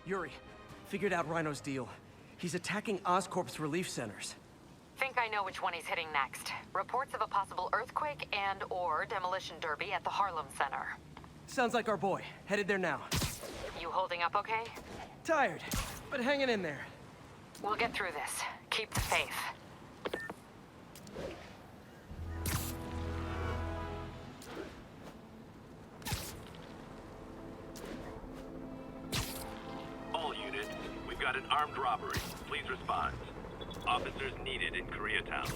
Yuri, figured out Rhino's deal. He's attacking Oscorp's relief centers. Think I know which one he's hitting next. Reports of a possible earthquake and/or demolition derby at the Harlem Center. Sounds like our boy. Headed there now. You holding up okay? Tired, but hanging in there. We'll get through this. Keep the faith. All units, we've got an armed robbery. Please respond. Officers needed in Koreatown.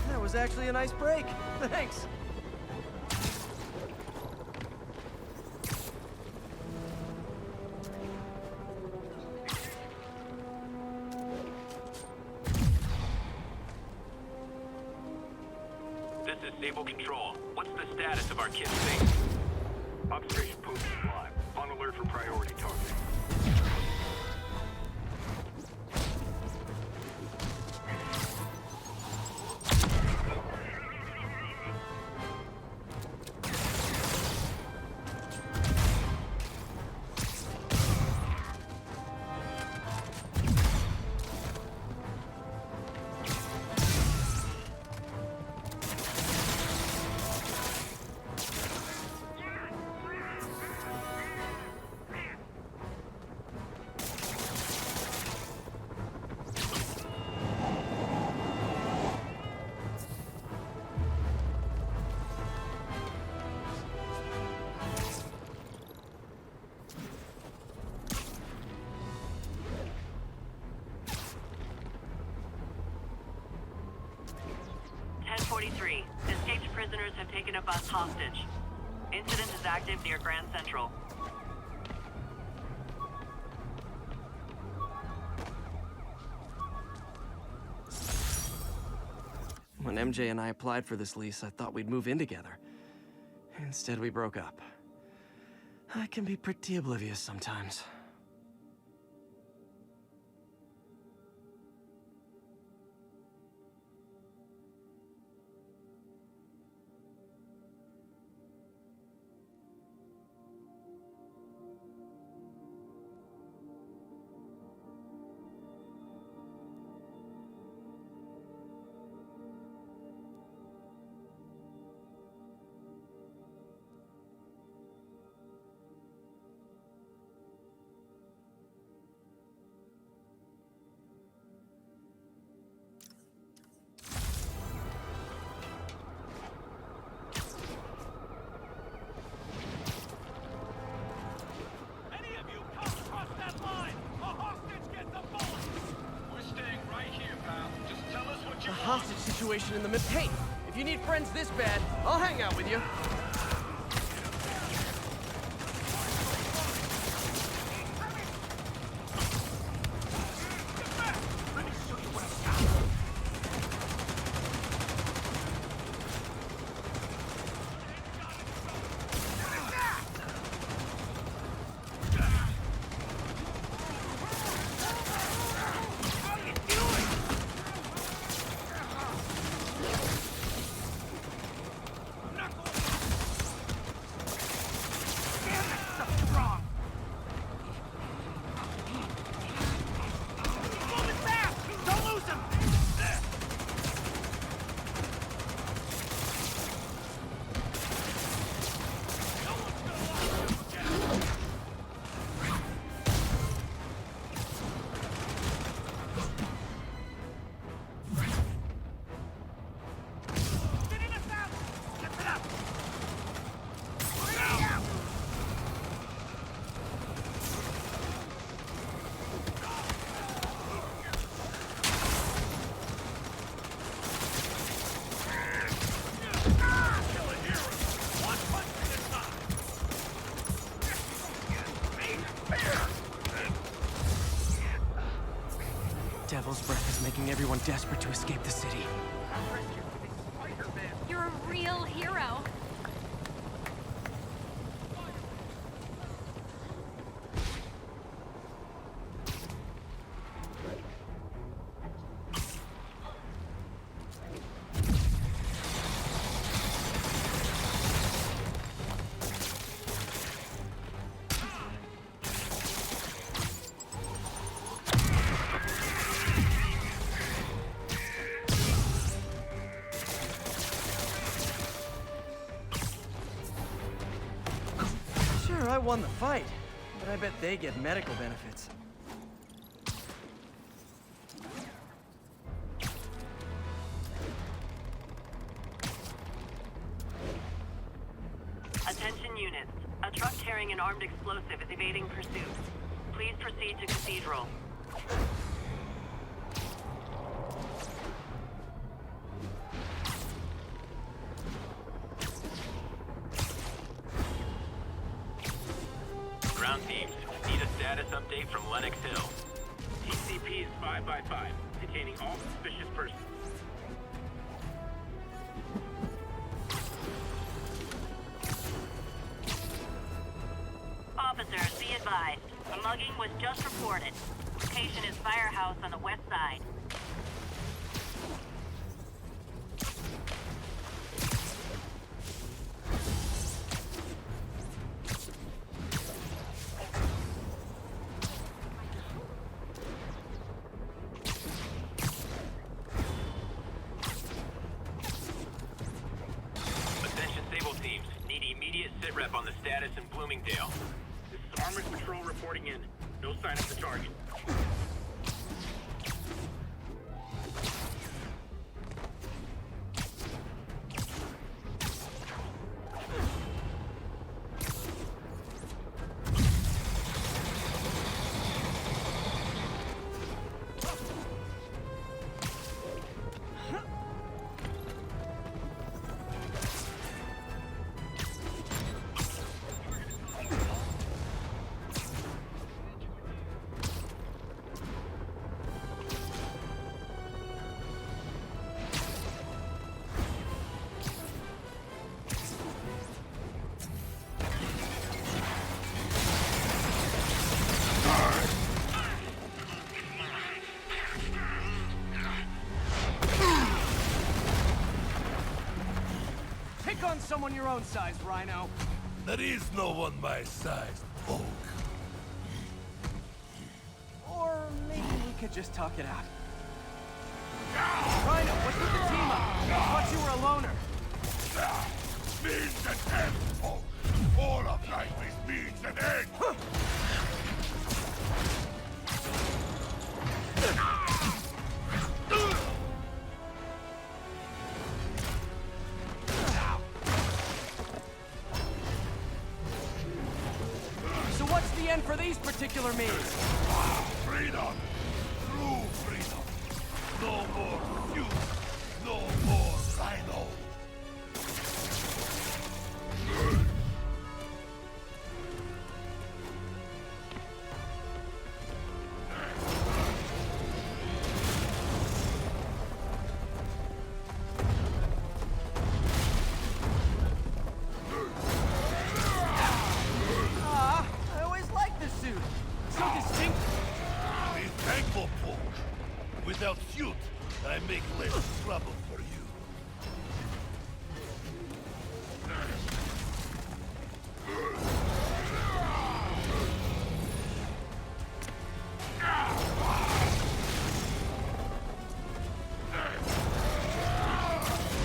That was actually a nice break. Thanks. This is Sable Control. What's the status of our kid's safe? Observation post is live. On alert for priority targeting. Escaped prisoners have taken a bus hostage. Incident is active near Grand Central. When MJ and I applied for this lease, I thought we'd move in together. Instead, we broke up. I can be pretty oblivious sometimes. A hostage situation in the mid. Hey, if you need friends this bad, I'll hang out with you. leaving everyone desperate to escape the city. You're a real hero. Sure, I won the fight, but I bet they get medical benefits. Attention units. A truck carrying an armed explosive is evading pursuit. Please proceed to Cathedral. Ground teams, need a status update from Lenox Hill. TCP is 5x5, detaining all suspicious persons. Officers, be advised. A mugging was just reported. Location is Firehouse on the west side. Attention Sable teams, need immediate sit rep on the status in Bloomingdale. This is Armored Patrol reporting in. No sign of the target. Pick on someone your own size, Rhino. There is no one my size, Oak. Or maybe we could just talk it out. Rhino, what's with the team up? I thought you were a loner. Means and end, Oak. All of life is means and end. So what's the end for these particular means? Freedom. True freedom. No more feud. No more Rhino. I always liked this suit. So distinct. Be thankful, Paul. Without feud, I make less trouble for you.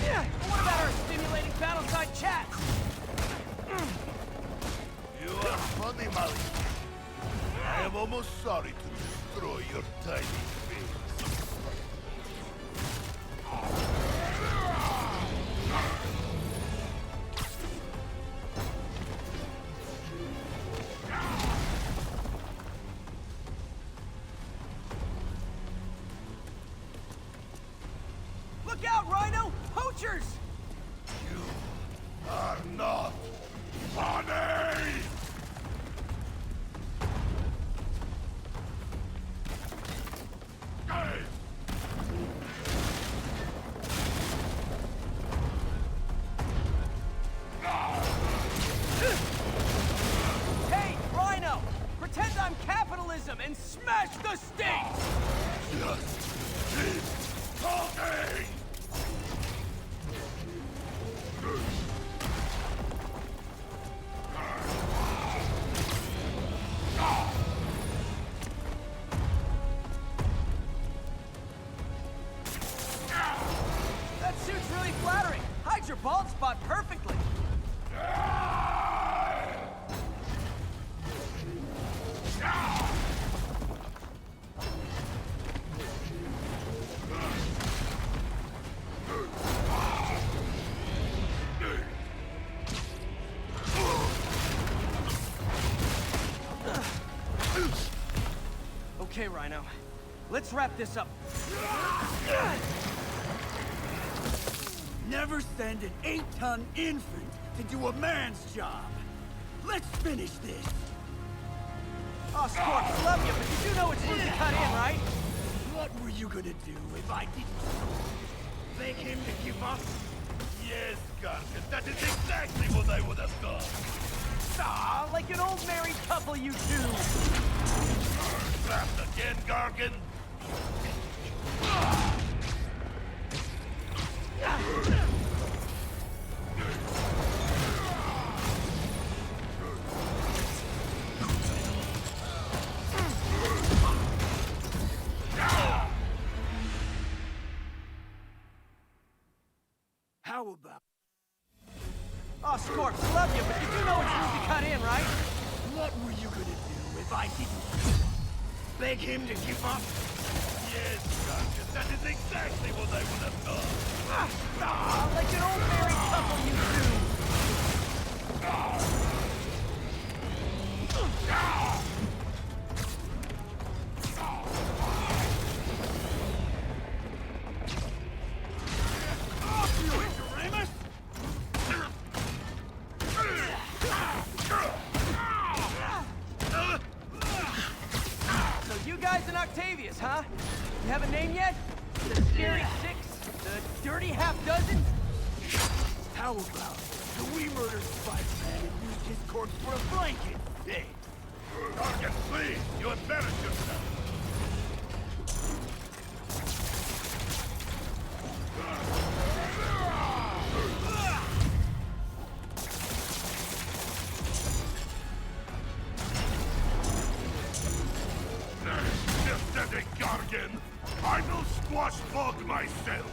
Yeah, what about our stimulating battleside chats? You are funny, Molly. I am almost sorry to destroy your tiny face. Look out, Rhino! Poachers! You are not funny! mistake! Just keep talking! That suit's really flattering. Hides your bald spot perfectly. Okay, Rhino. Let's wrap this up. Never send an 8-ton infant to do a man's job. Let's finish this. Oh, Scorp, love you, but you do know it's easy to cut in, right? What were you gonna do if I didn't beg him to give up? Yes, Gargan, that is exactly what I would have done. Ah, like an old married couple, you two. Trapped again, Gargan? How about... Oh, Scorp, love you, but you do know it's easy to cut in, right? What were you gonna do if I didn't beg him to give up? Yes, Gargan, that is exactly what I would have done. Ah, like an old married couple, you two. Off you, ignoramus! So you guys in Octavius, huh? You have a name yet? The Scary Six? The Dirty Half Dozen? How about the we murdered Spider-Man and used his corpse for a blanket? Hey, Gargan, please, you embarrass yourself. Pathetic Gargan! I will squash Bog myself!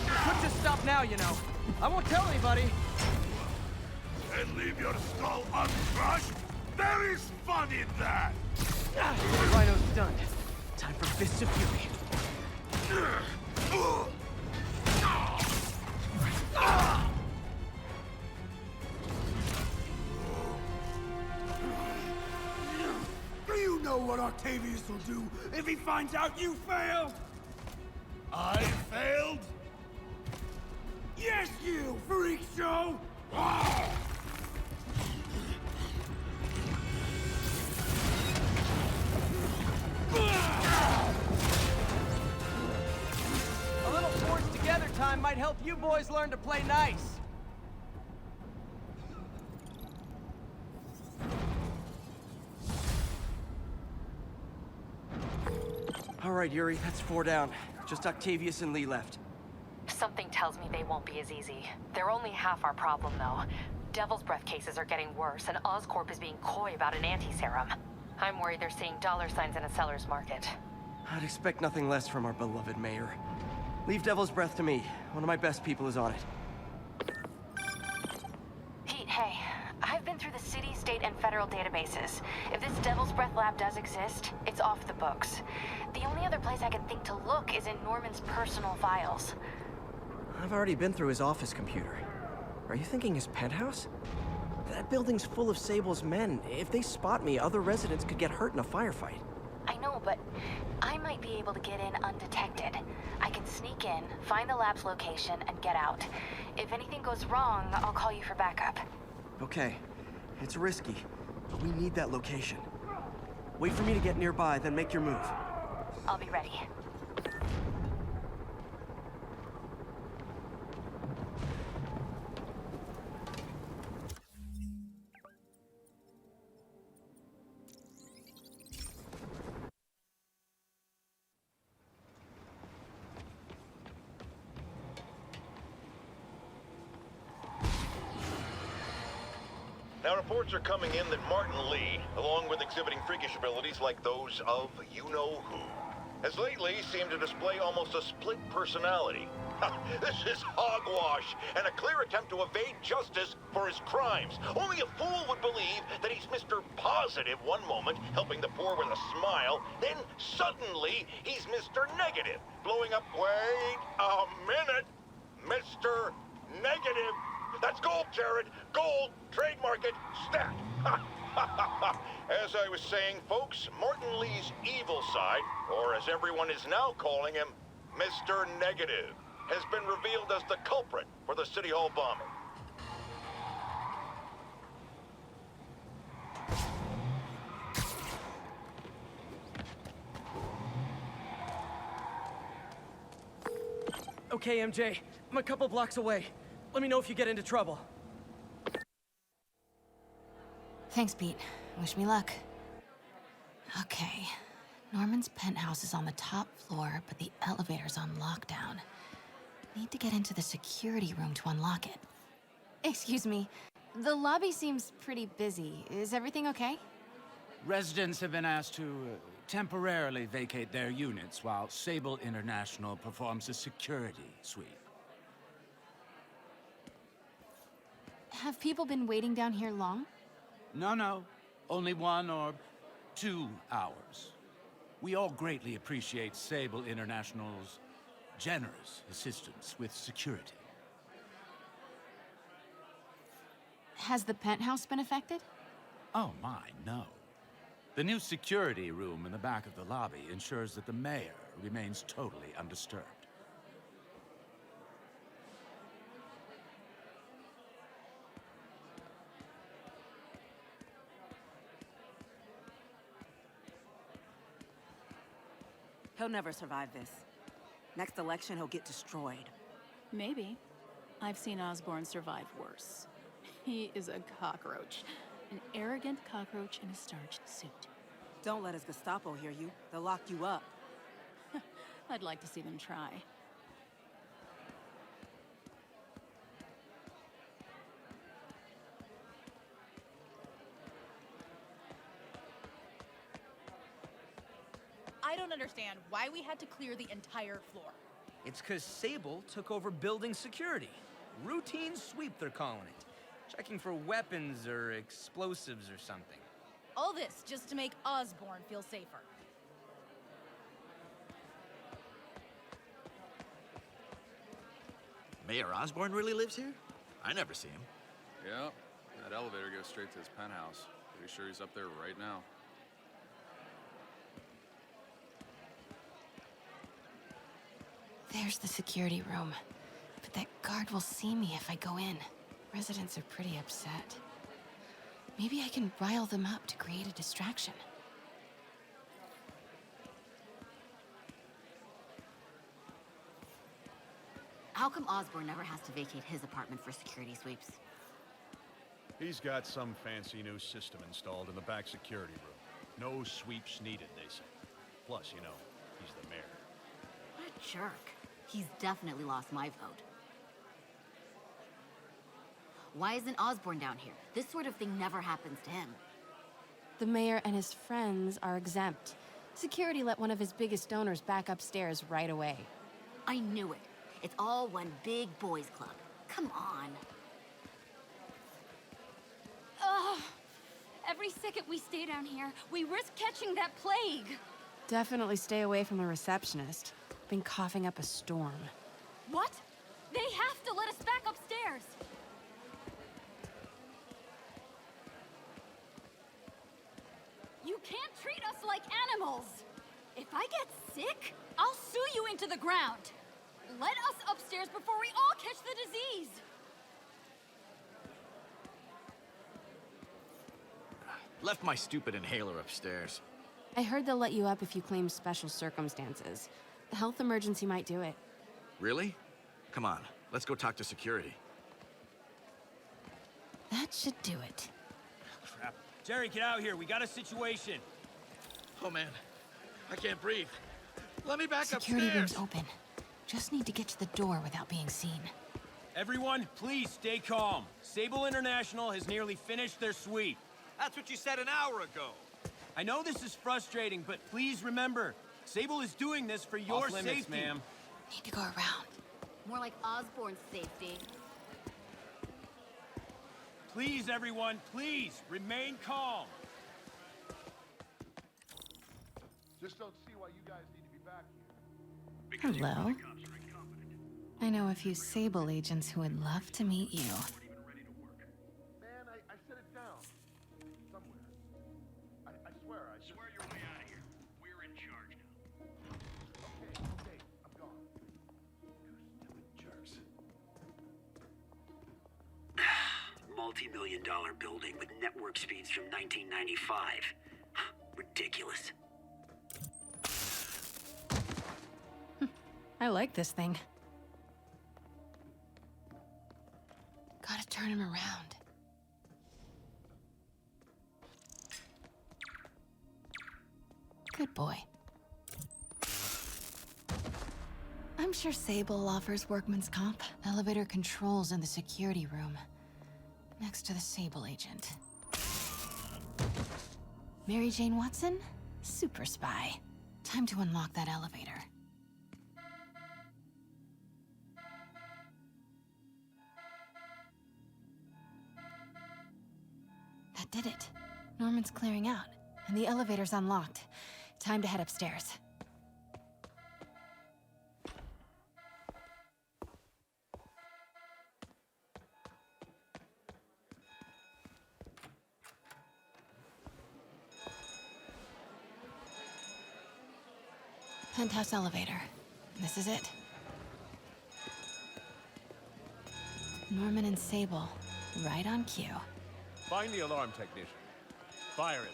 Could just stop now, you know. I won't tell anybody. And leave your skull uncrushed? There is fun in that! Rhino's stunned. Time for Fists of Fury. do you know what Octavius will do if he finds out you failed? I failed? Yes, you, freak show! A little forged together time might help you boys learn to play nice. All right, Yuri, that's 4 down. Just Octavius and Lee left. Something tells me they won't be as easy. They're only half our problem, though. Devil's Breath cases are getting worse, and Oscorp is being coy about an anti-serum. I'm worried they're seeing dollar signs in a seller's market. I'd expect nothing less from our beloved mayor. Leave Devil's Breath to me. One of my best people is on it. Pete, hey. I've been through the city, state, and federal databases. If this Devil's Breath lab does exist, it's off the books. The only other place I can think to look is in Norman's personal files. I've already been through his office computer. Are you thinking his penthouse? That building's full of Sable's men. If they spot me, other residents could get hurt in a firefight. I know, but I might be able to get in undetected. I can sneak in, find the lab's location, and get out. If anything goes wrong, I'll call you for backup. Okay. It's risky, but we need that location. Wait for me to get nearby, then make your move. I'll be ready. Now, reports are coming in that Martin Lee, along with exhibiting freakish abilities like those of you-know-who, has lately seemed to display almost a split personality. This is hogwash and a clear attempt to evade justice for his crimes. Only a fool would believe that he's Mr. Positive one moment, helping the poor with a smile, then suddenly he's Mr. Negative, blowing up. Wait a minute! Mr. Negative! That's gold, Jared! Gold! Trademark it! Stat! As I was saying, folks, Martin Lee's evil side, or as everyone is now calling him, Mr. Negative, has been revealed as the culprit for the City Hall bombing. Okay, MJ. I'm a couple blocks away. Let me know if you get into trouble. Thanks, Pete. Wish me luck. Okay. Norman's penthouse is on the top floor, but the elevator's on lockdown. Need to get into the security room to unlock it. Excuse me. The lobby seems pretty busy. Is everything okay? Residents have been asked to temporarily vacate their units while Sable International performs a security sweep. Have people been waiting down here long? No. Only 1 or 2 hours. We all greatly appreciate Sable International's generous assistance with security. Has the penthouse been affected? Oh my, no. The new security room in the back of the lobby ensures that the mayor remains totally undisturbed. He'll never survive this. Next election, he'll get destroyed. Maybe. I've seen Osborn survive worse. He is a cockroach. An arrogant cockroach in a starched suit. Don't let his Gestapo hear you. They'll lock you up. I'd like to see them try. I don't understand why we had to clear the entire floor. It's 'cause Sable took over building security. Routine sweep, they're calling it. Checking for weapons or explosives or something. All this just to make Osborn feel safer. Mayor Osborn really lives here? I never see him. Yeah, that elevator goes straight to his penthouse. Pretty sure he's up there right now. There's the security room. But that guard will see me if I go in. Residents are pretty upset. Maybe I can rile them up to create a distraction. How come Osborn never has to vacate his apartment for security sweeps? He's got some fancy new system installed in the back security room. No sweeps needed, they say. Plus, you know, he's the mayor. What a jerk. He's definitely lost my vote. Why isn't Osborn down here? This sort of thing never happens to him. The mayor and his friends are exempt. Security let one of his biggest donors back upstairs right away. I knew it. It's all one big boys club. Come on. Ugh! Every second we stay down here, we risk catching that plague. Definitely stay away from the receptionist. Been coughing up a storm. What? They have to let us back upstairs. You can't treat us like animals. If I get sick, I'll sue you into the ground. Let us upstairs before we all catch the disease. Left my stupid inhaler upstairs. I heard they'll let you up if you claim special circumstances. The health emergency might do it. Really? Come on, let's go talk to security. That should do it. Crap. Jerry, get out here. We got a situation. Oh, man. I can't breathe. Let me back Security upstairs. room's open. Just need to get to the door without being seen. Everyone, please stay calm. Sable International has nearly finished their sweep. That's what you said an hour ago. I know this is frustrating, but please remember, Sable is doing this for your safety. Ma'am. Need to go around. More like Osborn's safety. Please, everyone, please, remain calm. Just don't see why you guys need to be back here. Hello. I know a few Sable agents who would love to meet you. Man, I set it down. Somewhere. I swear, I just... Swear your way out of here. We're in charge now. Okay, I'm gone. You stupid jerks. Multi-million-dollar building with network speeds from 1995. Ridiculous. I like this thing. Gotta turn him around. Good boy. I'm sure Sable offers workman's comp. Elevator controls in the security room. Next to the Sable agent. Mary Jane Watson? Super spy. Time to unlock that elevator. That did it. Norman's clearing out, and the elevator's unlocked. Time to head upstairs. Penthouse elevator. This is it. Norman and Sable, right on cue. Find the alarm technician. Fire him.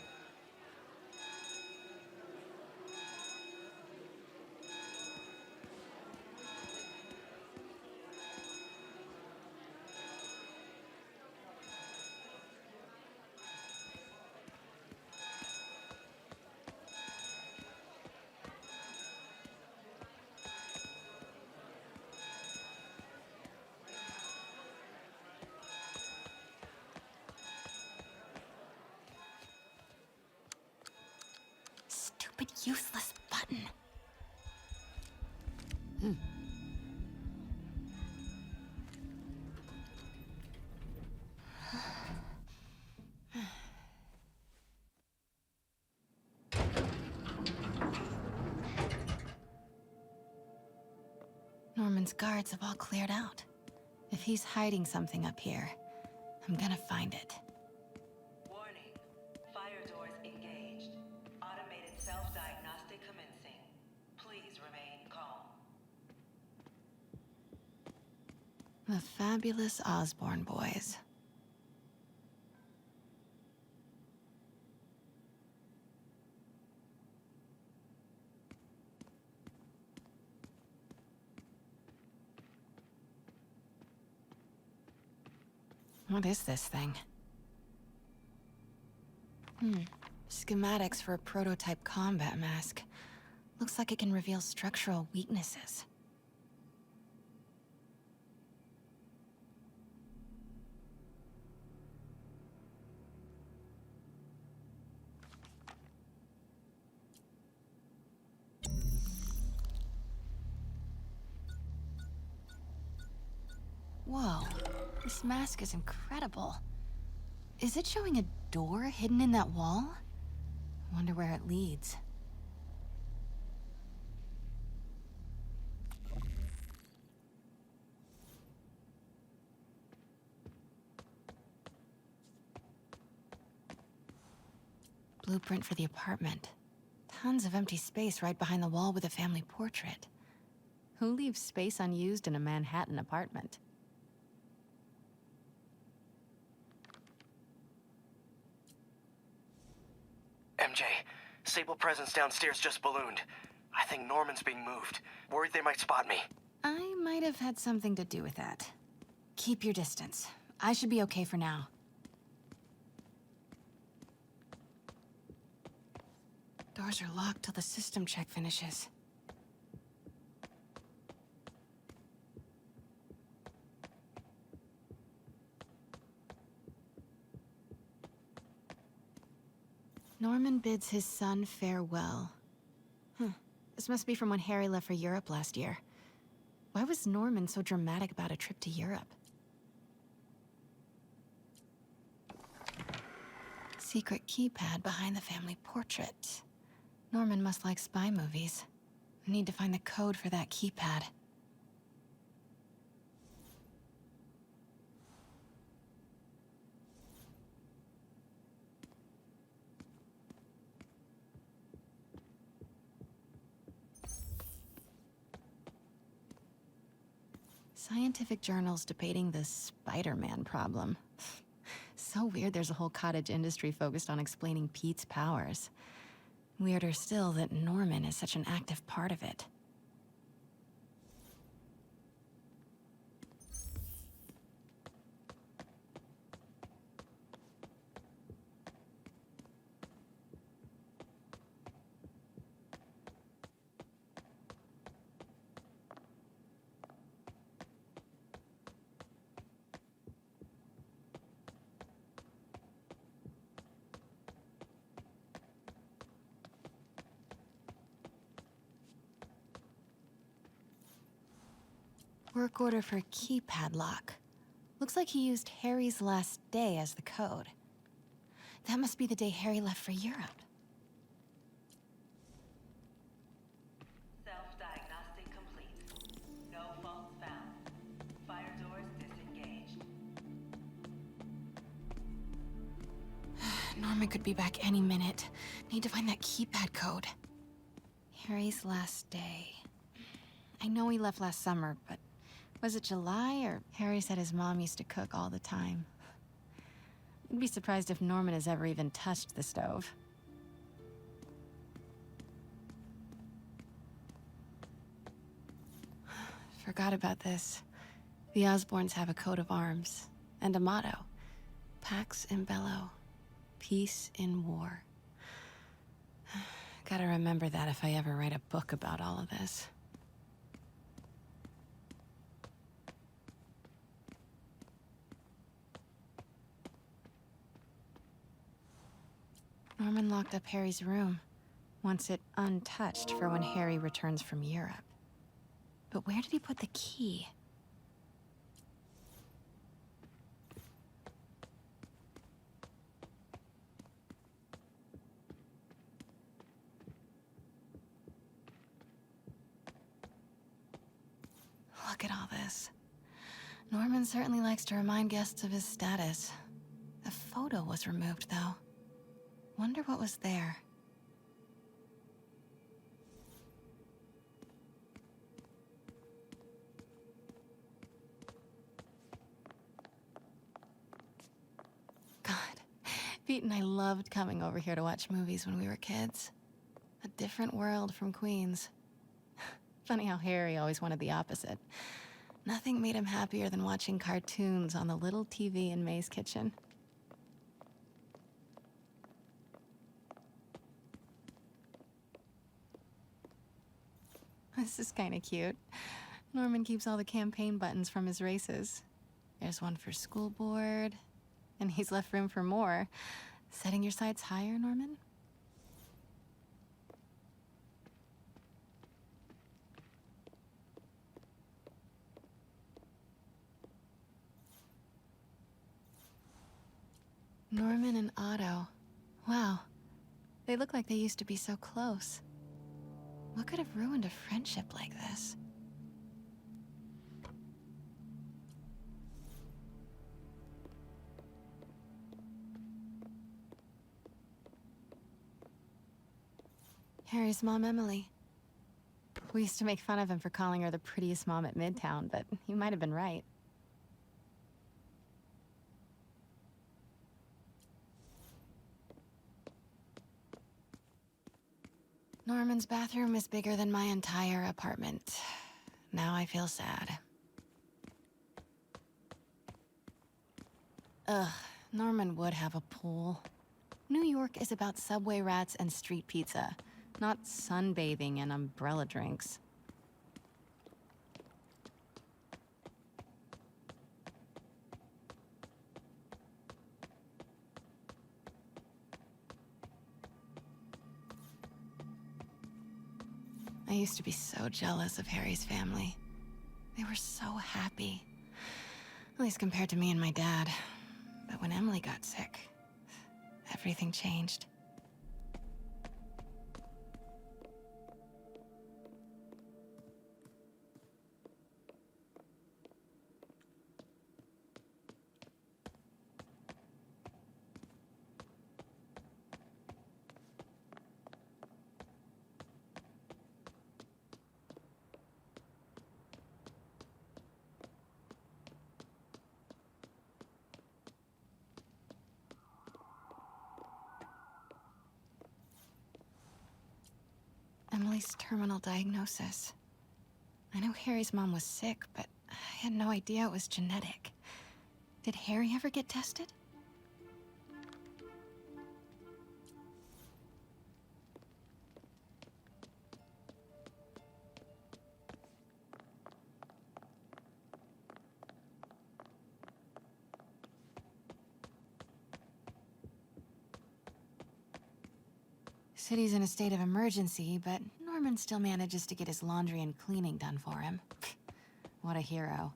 Useless button. Norman's guards have all cleared out. If he's hiding something up here, I'm gonna find it. Warning. Fire doors engaged. Automated self-diagnostic commencing. Please remain calm. The fabulous Osborn boys. What is this thing? Schematics for a prototype combat mask. Looks like it can reveal structural weaknesses. Whoa, this mask is incredible. Is it showing a door hidden in that wall? I wonder where it leads. Blueprint for the apartment. Tons of empty space right behind the wall with a family portrait. Who leaves space unused in a Manhattan apartment? MJ, Sable presence downstairs just ballooned. I think Norman's being moved. Worried they might spot me. I might have had something to do with that. Keep your distance. I should be okay for now. Doors are locked till the system check finishes. Norman bids his son farewell. This must be from when Harry left for Europe last year. Why was Norman so dramatic about a trip to Europe? Secret keypad behind the family portrait. Norman must like spy movies. I need to find the code for that keypad. Scientific journals debating the Spider-Man problem. So weird there's a whole cottage industry focused on explaining Pete's powers. Weirder still that Norman is such an active part of it. Work order for keypad lock. Looks like he used Harry's last day as the code. That must be the day Harry left for Europe. Self-diagnostic complete. No faults found. Fire doors disengaged. Norman could be back any minute. Need to find that keypad code. Harry's last day. I know he left last summer, but was it July or... Harry said his mom used to cook all the time. I'd be surprised if Norman has ever even touched the stove. Forgot about this. The Osborns have a coat of arms and a motto. Pax in bello. Peace in war. Gotta remember that if I ever write a book about all of this. Norman locked up Harry's room, wants it untouched for when Harry returns from Europe. But where did he put the key? Look at all this. Norman certainly likes to remind guests of his status. The photo was removed, though. Wonder what was there. God, Pete and I loved coming over here to watch movies when we were kids. A different world from Queens. Funny how Harry always wanted the opposite. Nothing made him happier than watching cartoons on the little TV in May's kitchen. This is kind of cute. Norman keeps all the campaign buttons from his races. There's one for school board, and he's left room for more. Setting your sights higher, Norman? Norman and Otto. Wow. They look like they used to be so close. What could have ruined a friendship like this? Harry's mom, Emily. We used to make fun of him for calling her the prettiest mom at Midtown, but he might have been right. Norman's bathroom is bigger than my entire apartment. Now I feel sad. Ugh, Norman would have a pool. New York is about subway rats and street pizza, not sunbathing and umbrella drinks. I used to be so jealous of Harry's family. They were so happy. At least compared to me and my dad. But when Emily got sick, everything changed. Emily's terminal diagnosis. I know Harry's mom was sick, but I had no idea it was genetic. Did Harry ever get tested? City's in a state of emergency, but Norman still manages to get his laundry and cleaning done for him. What a hero.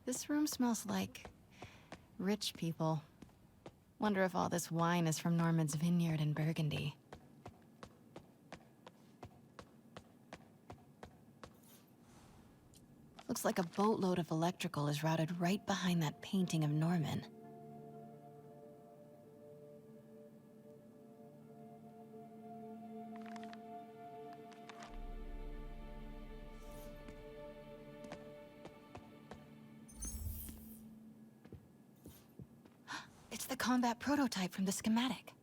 This room smells like rich people. Wonder if all this wine is from Norman's vineyard in Burgundy. Looks like a boatload of electrical is routed right behind that painting of Norman. It's the combat prototype from the schematic.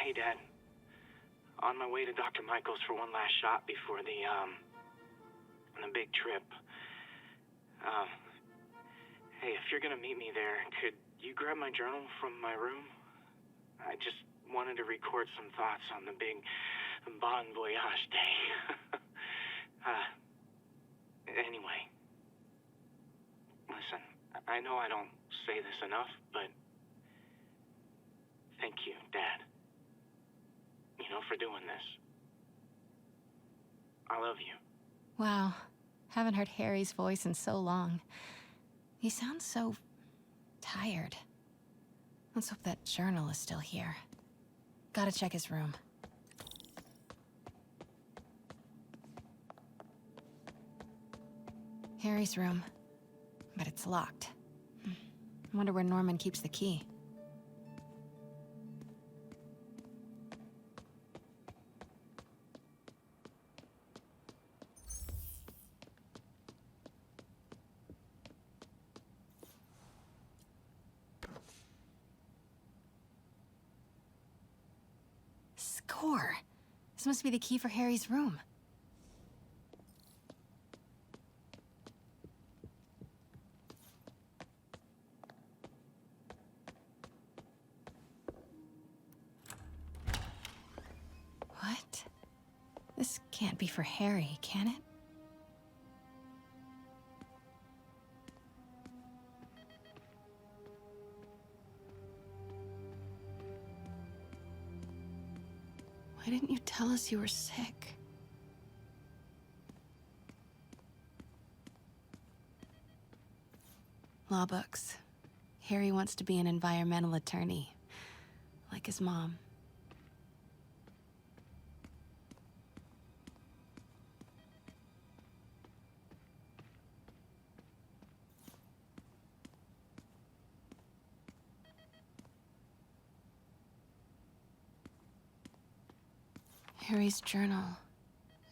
Hey, Dad. On my way to Dr. Michael's for one last shot before the big trip. Hey, if you're gonna meet me there, could you grab my journal from my room? I just wanted to record some thoughts on the big Bon Voyage day. Anyway. Listen, I know I don't say this enough, but thank you, Dad. You know, for doing this. I love you. Wow. Haven't heard Harry's voice in so long. He sounds so tired. Let's hope that journal is still here. Gotta check his room. Harry's room. But it's locked. I wonder where Norman keeps the key. Score! This must be the key for Harry's room. This can't be for Harry, can it? Why didn't you tell us you were sick? Law books. Harry wants to be an environmental attorney, like his mom. Harry's journal.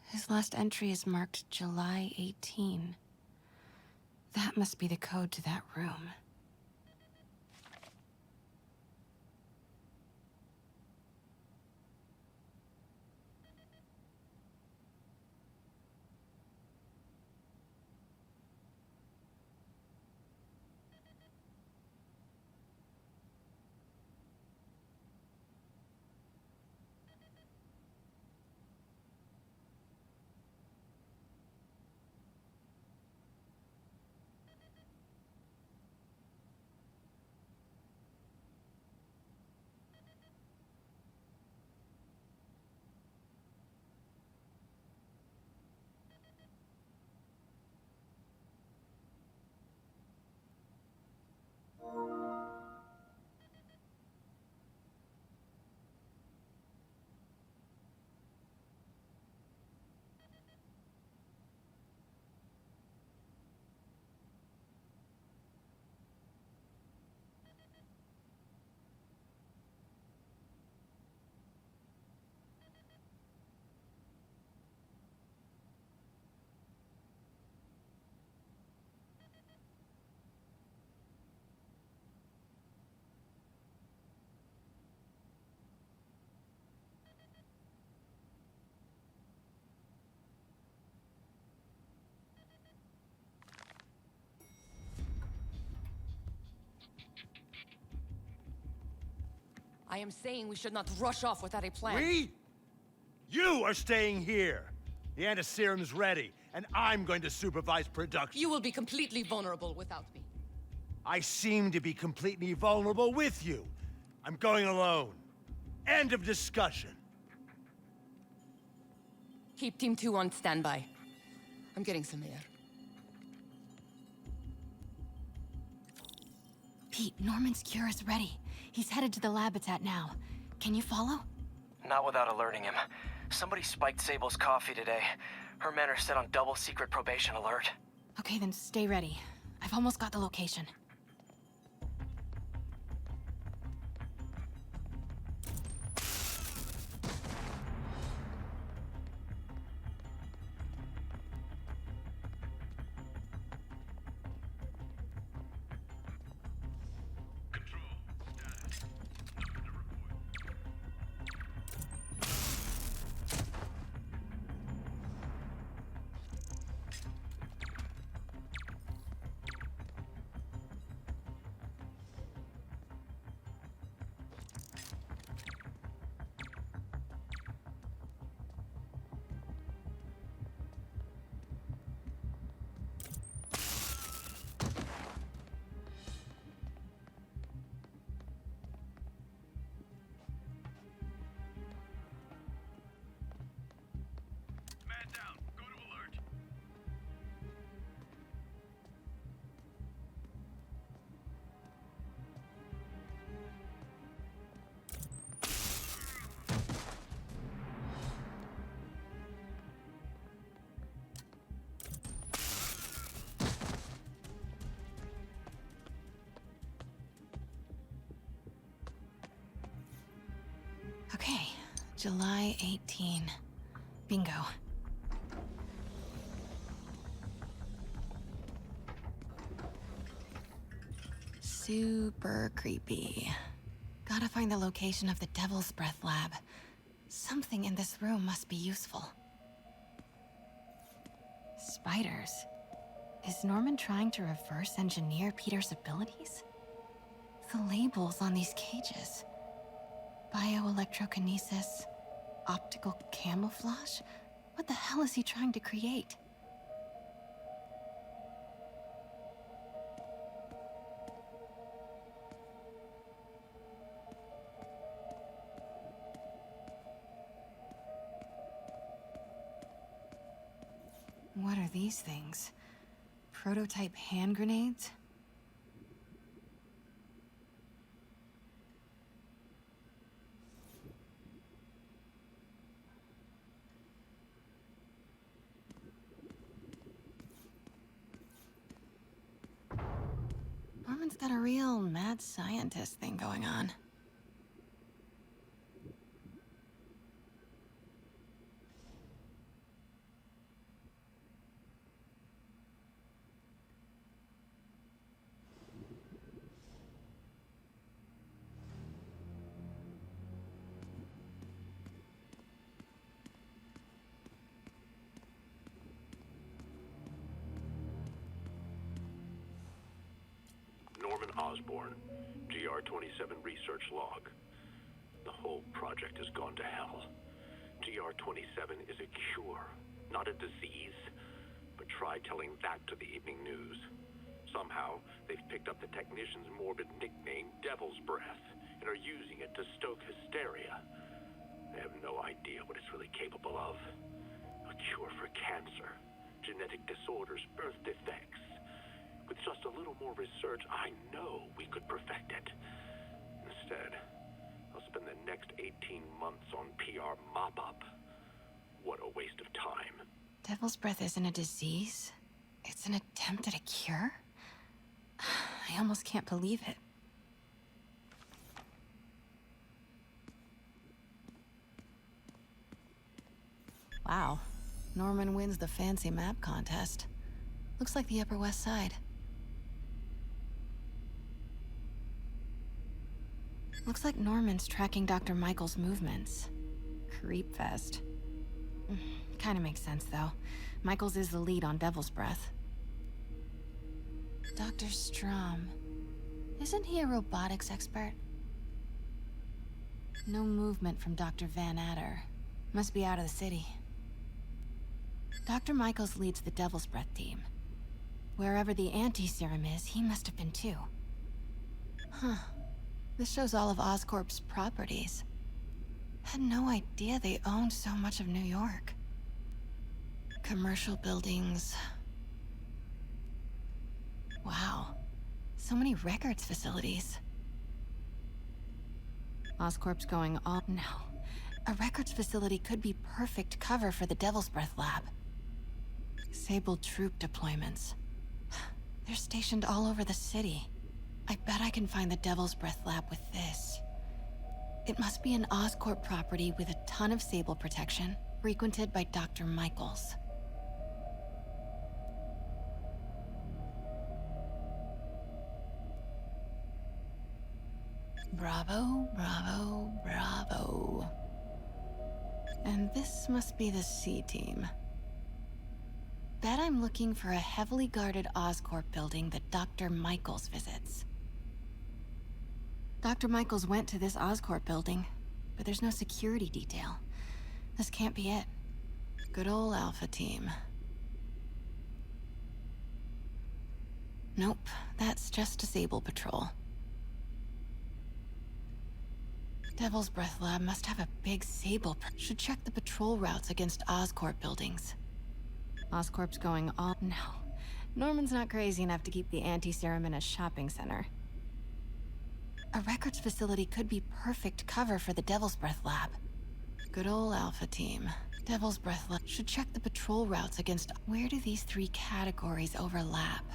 His last entry is marked July 18. That must be the code to that room. I am saying we should not rush off without a plan. We? You are staying here. The antiserum's ready, and I'm going to supervise production. You will be completely vulnerable without me. I seem to be completely vulnerable with you. I'm going alone. End of discussion. Keep Team 2 on standby. I'm getting some air. Pete, Norman's cure is ready. He's headed to the Labitat now. Can you follow? Not without alerting him. Somebody spiked Sable's coffee today. Her men are set on double secret probation alert. Okay, then stay ready. I've almost got the location. Okay, July 18. Bingo. Super creepy. Gotta find the location of the Devil's Breath lab. Something in this room must be useful. Spiders. Is Norman trying to reverse engineer Peter's abilities? The labels on these cages. Bioelectrokinesis, optical camouflage, What the hell is he trying to create? What are these things? Prototype hand grenades? Norman's got a real mad scientist thing going on. Norman Osborn, GR-27 research log. The whole project has gone to hell. GR-27 is a cure, not a disease. But try telling that to the evening news. Somehow, they've picked up the technician's morbid nickname, Devil's Breath, and are using it to stoke hysteria. They have no idea what it's really capable of. A cure for cancer, genetic disorders, birth defects. With just a little more research, I know we could perfect it. Instead, I'll spend the next 18 months on PR mop-up. What a waste of time. Devil's Breath isn't a disease. It's an attempt at a cure? I almost can't believe it. Wow. Norman wins the fancy map contest. Looks like the Upper West Side. Looks like Norman's tracking Dr. Michael's movements. Creep fest. Kinda makes sense, though. Michaels is the lead on Devil's Breath. Dr. Strom. Isn't he a robotics expert? No movement from Dr. Van Adder. Must be out of the city. Dr. Michaels leads the Devil's Breath team. Wherever the anti-serum is, he must have been too. Huh. This shows all of Oscorp's properties. Had no idea they owned so much of New York. Commercial buildings. Wow. So many records facilities. Oscorp's going all... No. A records facility could be perfect cover for the Devil's Breath lab. Sable troop deployments. They're stationed all over the city. I bet I can find the Devil's Breath lab with this. It must be an Oscorp property with a ton of Sable protection, frequented by Dr. Michaels. Bravo, bravo, bravo. And this must be the C team. Bet I'm looking for a heavily guarded Oscorp building that Dr. Michaels visits. Dr. Michaels went to this Oscorp building, but there's no security detail. This can't be it. Good old Alpha team. Nope, that's just a Sable patrol. Devil's Breath lab must have a big Sable. Should check the patrol routes against Oscorp buildings. Oscorp's going all... No. Norman's not crazy enough to keep the anti-serum in a shopping center. A records facility could be perfect cover for the Devil's Breath lab. Good old Alpha team. Devil's Breath lab should check the patrol routes against... Where do these three categories overlap?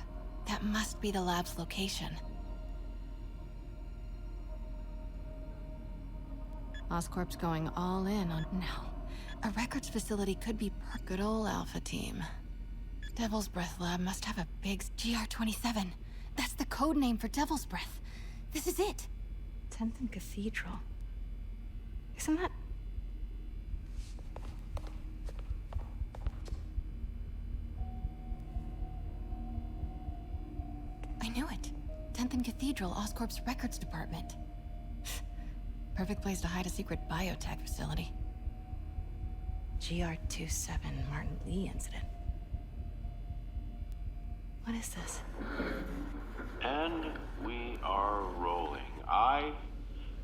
That must be the lab's location. Oscorp's going all in on... No. A records facility could be Good old Alpha team. Devil's Breath lab must have a big... GR-27. That's the code name for Devil's Breath. This is it. 10th and Cathedral. Isn't that... I knew it. 10th and Cathedral, Oscorp's records department. Perfect place to hide a secret biotech facility. GR27 Martin Lee incident. What is this? And we are rolling. I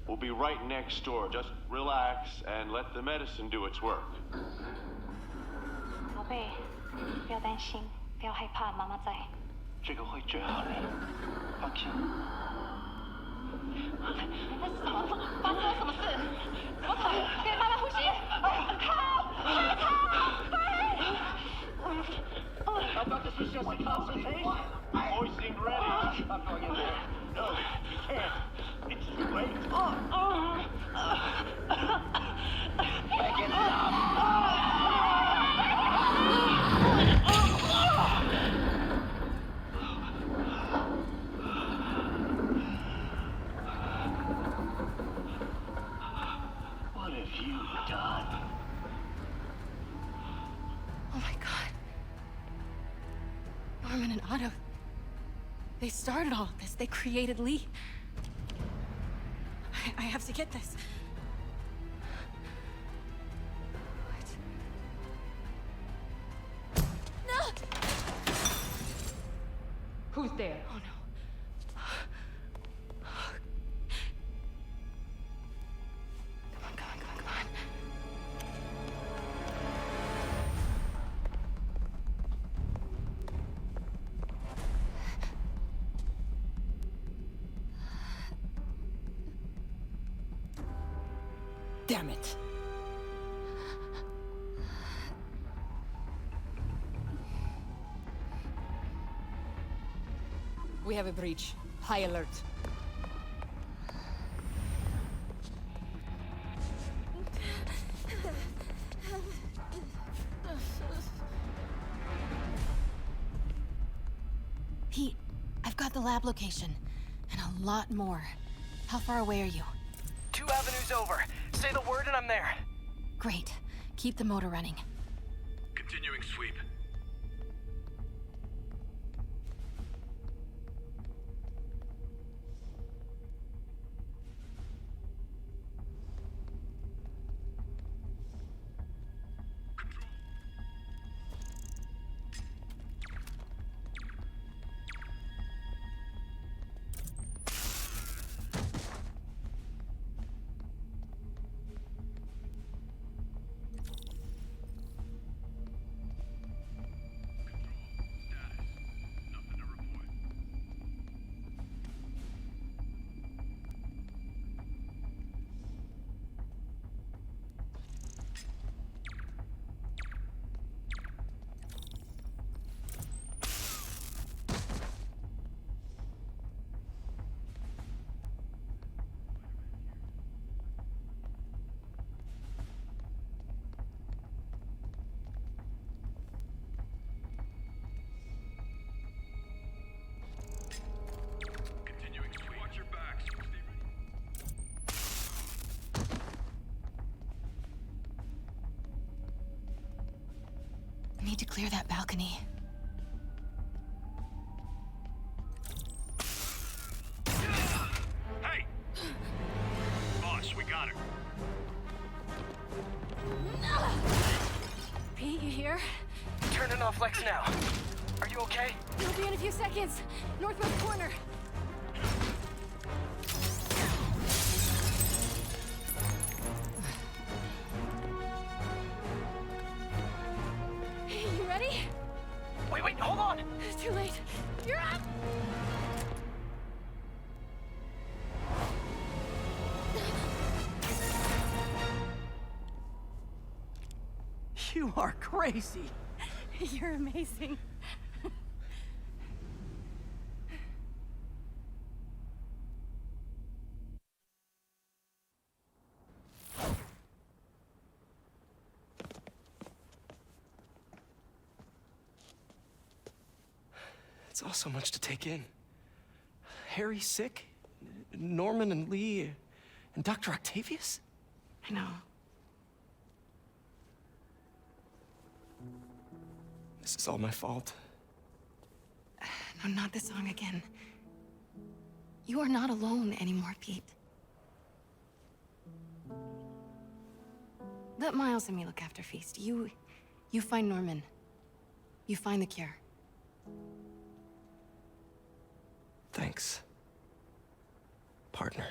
will be right next door. Just relax and let the medicine do its work. 宝贝，不要担心，不要害怕，妈妈在。这个会治好的，放心。你在什么？发生了什么事？怎么可能？给妈妈呼吸！I've got to see your concentration. Boys seem ready. I'm going in there. No, you can't. It's too late. Make it stop. What have you done? Oh my god. Norman and Otto. They started all of this. They created Lee. I have to get this. What? No! Who's there? Oh no. Come on. Damn it. We have a breach. High alert. Pete, I've got the lab location. And a lot more. How far away are you? 2 avenues over. Say the word and I'm there. Great. Keep the motor running. Continuing sweep. I need to clear that balcony. Hey! Boss, we got her. Pete, you here? Turning off Lex now. Are you okay? You'll be in a few seconds. Northwest corner. You ready? Wait, hold on! It's too late. You're up! You are crazy. You're amazing. It's all so much to take in. Harry sick, Norman and Lee, and Dr. Octavius? I know. This is all my fault. No, not this song again. You are not alone anymore, Pete. Let Miles and me look after Feast. You find Norman. You find the cure. Thanks, partner.